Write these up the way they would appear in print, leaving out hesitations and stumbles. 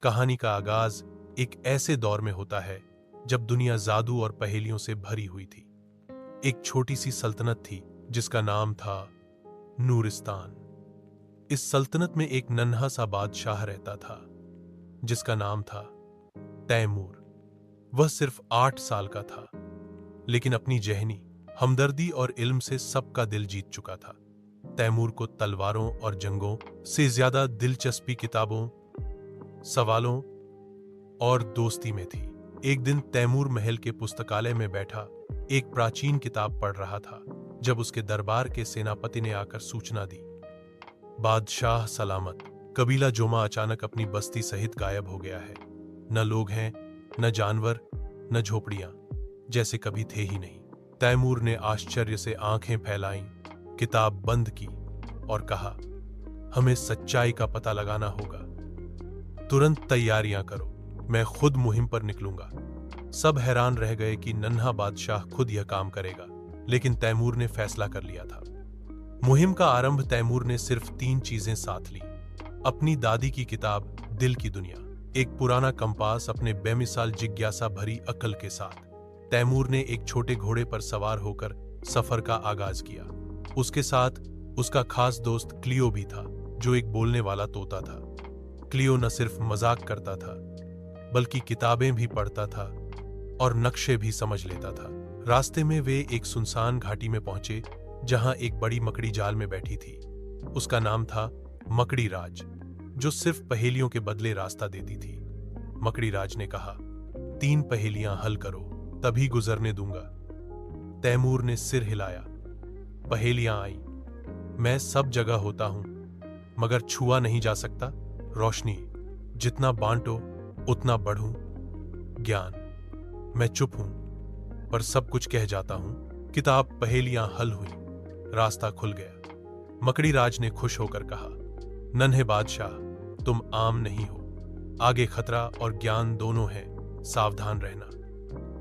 कहानी का आगाज एक ऐसे दौर में होता है जब दुनिया जादू और पहेलियों से भरी हुई थी। एक छोटी सी सल्तनत थी जिसका नाम था नूरिस्तान। इस सल्तनत में एक नन्हा सा बादशाह रहता था जिसका नाम था तैमूर। वह सिर्फ 8 साल का था, लेकिन अपनी जहनी, हमदर्दी और इल्म से सबका दिल जीत चुका था। तैमूर को तलवारों और जंगों से ज्यादा दिलचस्पी किताबों, सवालों और दोस्ती में थी। एक दिन तैमूर महल के पुस्तकालय में बैठा एक प्राचीन किताब पढ़ रहा था जब उसके दरबार के सेनापति ने आकर सूचना दी, बादशाह सलामत, कबीला जोमा अचानक अपनी बस्ती सहित गायब हो गया है। न लोग हैं, न जानवर, न झोपड़ियां, जैसे कभी थे ही नहीं। तैमूर ने आश्चर्य से आंखें फैलाईं, किताब बंद की और कहा, हमें सच्चाई का पता लगाना होगा। तुरंत तैयारियां करो, मैं खुद मुहिम पर निकलूंगा। सब हैरान रह गए कि नन्हा बादशाह खुद यह काम करेगा, लेकिन तैमूर ने फैसला कर लिया था। मुहिम का आरंभ तैमूर ने सिर्फ 3 चीजें साथ ली, अपनी दादी की किताब दिल की दुनिया, एक पुराना कंपास अपने बेमिसाल जिज्ञासा भरी अक्ल के साथ। तैमूर ने एक छोटे घोड़े पर सवार होकर सफर का आगाज किया। उसके साथ उसका खास दोस्त क्लियो भी था, जो एक बोलने वाला तोता था। क्लियो न सिर्फ मजाक करता था, बल्कि किताबें भी पढ़ता था और नक्शे भी समझ लेता था। रास्ते में वे एक सुनसान घाटी में पहुंचे जहां एक बड़ी मकड़ी जाल में बैठी थी। उसका नाम था मकड़ी राज, जो सिर्फ पहेलियों के बदले रास्ता देती थी। मकड़ी राज ने कहा, 3 पहेलियां हल करो, तभी गुजरने दूंगा। तैमूर ने सिर हिलाया। पहेलियां आई, मैं सब जगह होता हूं, मगर छुआ नहीं जा सकता। रोशनी, जितना बांटो उतना बढ़ूं। ज्ञान, मैं चुप हूं पर सब कुछ कह जाता हूं। किताब पहेलियां हल हुई, रास्ता खुल गया। मकड़ी राज ने खुश होकर कहा, नन्हे बादशाह, तुम आम नहीं हो, आगे खतरा और ज्ञान दोनों है, सावधान रहना।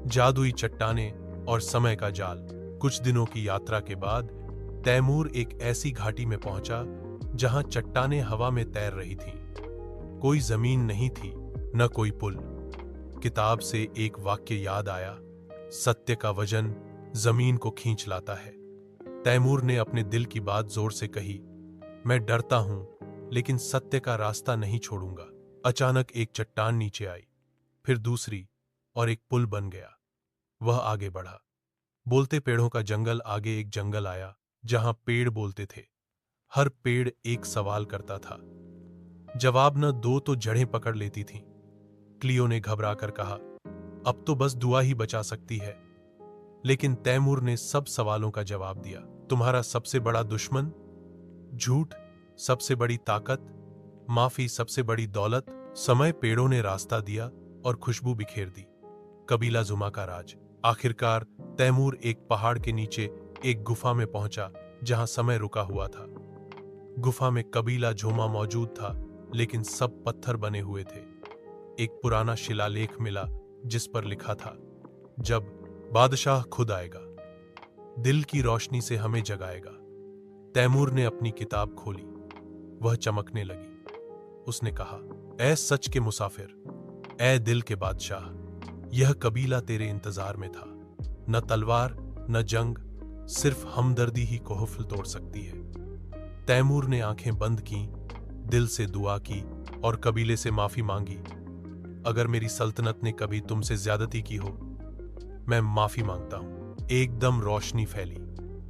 जादुई चट्टानें और समय का जाल। कुछ दिनों की यात्रा के बाद तैमूर एक ऐसी घाटी में पहुंचा जहां चट्टानें हवा में तैर रही थीं। कोई जमीन नहीं थी, न कोई पुल। किताब से एक वाक्य याद आया, सत्य का वजन जमीन को खींच लाता है। तैमूर ने अपने दिल की बात जोर से कही, मैं डरता हूं, लेकिन सत्य का रास्ता नहीं छोड़ूंगा। अचानक एक चट्टान नीचे आई, फिर दूसरी, और एक पुल बन गया। वह आगे बढ़ा। बोलते पेड़ों का जंगल आगे एक जंगल आया जहां पेड़ बोलते थे। हर पेड़ एक सवाल करता था, जवाब न दो तो जड़ें पकड़ लेती थीं। क्लियो ने घबराकर कहा, अब तो बस दुआ ही बचा सकती है। लेकिन तैमूर ने सब सवालों का जवाब दिया। तुम्हारा सबसे बड़ा दुश्मन? झूठ सबसे बड़ी ताकत? माफी सबसे बड़ी दौलत? समय पेड़ों ने रास्ता दिया और खुशबू बिखेर दी। कबीला जुमा का राज। आखिरकार तैमूर एक पहाड़ के नीचे एक गुफा में पहुंचा जहां समय रुका हुआ था। गुफा में कबीला झोमा मौजूद था, लेकिन सब पत्थर बने हुए थे। एक पुराना शिलालेख मिला जिस पर लिखा था, जब बादशाह खुद आएगा, दिल की रोशनी से हमें जगाएगा। तैमूर ने अपनी किताब खोली। वह चमकने लगी। उसने कहा, ऐ सच के मुसाफिर, ऐ दिल के बादशाह, यह कबीला तेरे इंतजार में था। न तलवार, न जंग, सिर्फ हमदर्दी ही कोहफल तोड़ सकती है। तैमूर ने आंखें बंद की, दिल से दुआ की और कबीले से माफी मांगी। अगर मेरी सल्तनत ने कभी तुमसे ज्यादती की हो, मैं माफी मांगता हूं। एकदम रोशनी फैली,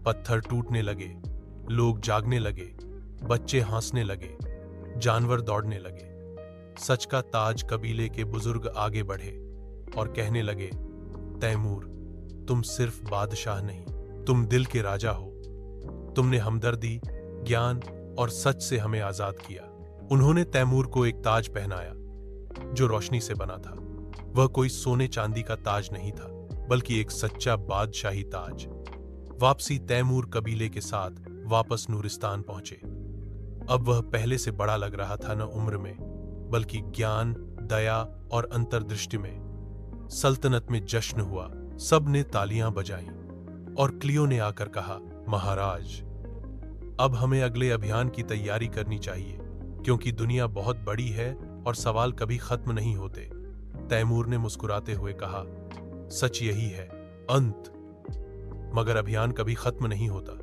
पत्थर टूटने लगे, लोग जागने लगे, बच्चे हंसने लगे, जानवर दौड़ने लगे। सच का ताज कबीले के बुजुर्ग आगे बढ़े और कहने लगे, तैमूर, तुम सिर्फ बादशाह नहीं, तुम दिल के राजा हो। तुमने हमदर्दी, ज्ञान और सच से हमें आजाद किया। उन्होंने तैमूर को एक ताज पहनाया जो रोशनी से बना था। वह कोई सोने चांदी का ताज नहीं था, बल्कि एक सच्चा बादशाही ताज। वापसी तैमूर कबीले के साथ वापस नूरिस्तान पहुंचे। अब वह पहले से बड़ा लग रहा था, न उम्र में, बल्कि ज्ञान, दया और अंतर्दृष्टि में। सल्तनत में जश्न हुआ, सब ने तालियां बजाईं और क्लियो ने आकर कहा, महाराज, अब हमें अगले अभियान की तैयारी करनी चाहिए, क्योंकि दुनिया बहुत बड़ी है और सवाल कभी खत्म नहीं होते। तैमूर ने मुस्कुराते हुए कहा, सच यही है, अंत। मगर अभियान कभी खत्म नहीं होता।